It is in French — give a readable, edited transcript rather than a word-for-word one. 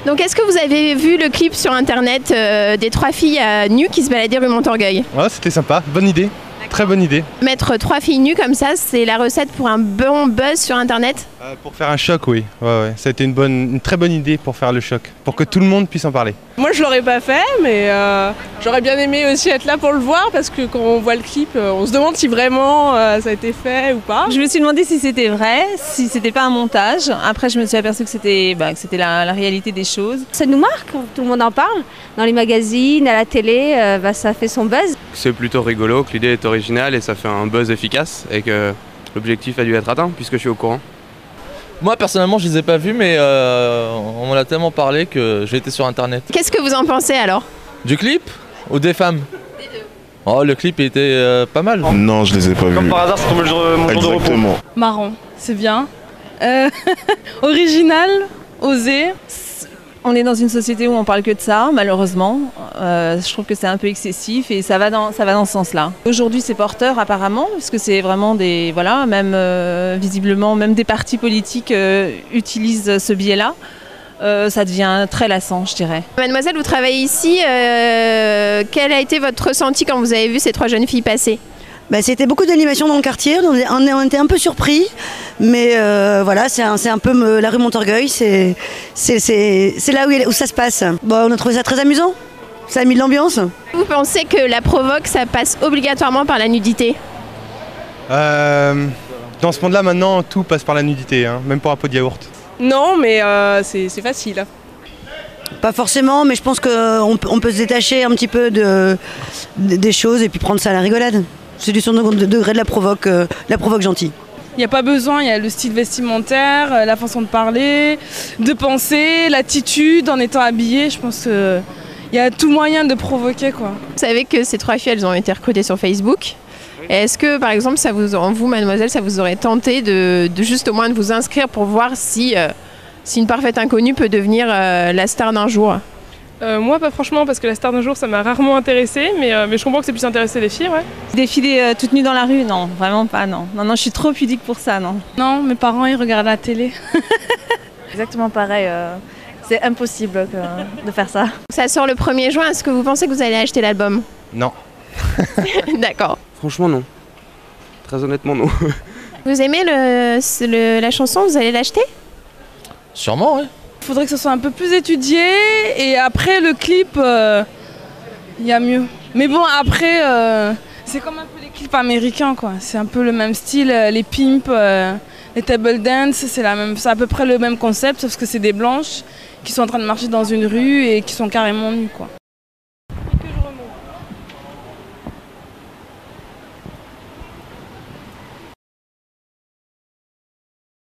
Donc est-ce que vous avez vu le clip sur internet des 3 filles nues qui se baladaient rue Montorgueil? Ouais, c'était sympa, bonne idée, très bonne idée. Mettre 3 filles nues comme ça, c'est la recette pour un bon buzz sur internet? Pour faire un choc, oui. Ouais. Ça a été une très bonne idée pour faire le choc, pour que tout le monde puisse en parler. Moi je l'aurais pas fait, mais j'aurais bien aimé aussi être là pour le voir parce que quand on voit le clip, on se demande si vraiment ça a été fait ou pas. Je me suis demandé si c'était vrai, si c'était pas un montage. Après je me suis aperçue que c'était la réalité des choses. Ça nous marque, tout le monde en parle. Dans les magazines, à la télé, ça fait son buzz. C'est plutôt rigolo, que l'idée est originale et ça fait un buzz efficace et que l'objectif a dû être atteint puisque je suis au courant. Moi personnellement je les ai pas vus mais on m'en a tellement parlé que j'ai été sur internet. Qu'est-ce que vous en pensez alors? Du clip ou des femmes? Des deux. Oh le clip était pas mal. Non je les ai pas vus. Comme par hasard c'est tombé mon jour de repos. Exactement. Marrant, c'est bien. Original, osé. On est dans une société où on parle que de ça, malheureusement. Je trouve que c'est un peu excessif et ça va dans ce sens-là. Aujourd'hui, c'est porteur apparemment, puisque c'est vraiment des... Voilà, même visiblement, même des partis politiques utilisent ce biais-là. Ça devient très lassant, je dirais. Mademoiselle, vous travaillez ici. Quel a été votre ressenti quand vous avez vu ces 3 jeunes filles passer? C'était beaucoup d'animation dans le quartier, on était un peu surpris, mais voilà, c'est un peu la rue Montorgueil, c'est là où ça se passe. Bon, on a trouvé ça très amusant, ça a mis de l'ambiance. Vous pensez que la provoque, ça passe obligatoirement par la nudité? Dans ce monde-là, maintenant, tout passe par la nudité, hein, même pour un pot de yaourt. Non, mais c'est facile. Pas forcément, mais je pense qu'on peut se détacher un petit peu des choses et puis prendre ça à la rigolade. C'est du second degré de la provoque gentille. Il n'y a pas besoin, il y a le style vestimentaire, la façon de parler, de penser, l'attitude en étant habillé. Je pense qu'il y a tout moyen de provoquer, quoi. Vous savez que ces 3 filles, elles ont été recrutées sur Facebook. Est-ce que, par exemple, vous, mademoiselle, ça vous aurait tenté de juste au moins de vous inscrire pour voir si une parfaite inconnue peut devenir la star d'un jour? Moi pas franchement parce que la star d'un jour ça m'a rarement intéressée mais je comprends que c'est plus intéressé les filles, ouais. Défiler toutes nues dans la rue, non, vraiment pas, non. Non, je suis trop pudique pour ça, non. Non, mes parents ils regardent la télé. Exactement pareil, c'est impossible de faire ça. Ça sort le 1er juin, est-ce que vous pensez que vous allez acheter l'album? Non. D'accord. Franchement non. Très honnêtement non. Vous aimez la chanson, vous allez l'acheter? Sûrement, oui. Il faudrait que ce soit un peu plus étudié et après le clip, il y a mieux. Mais bon après, c'est comme un peu les clips américains quoi. C'est un peu le même style, les pimps, les table dance, c'est à peu près le même concept sauf que c'est des blanches qui sont en train de marcher dans une rue et qui sont carrément nues quoi.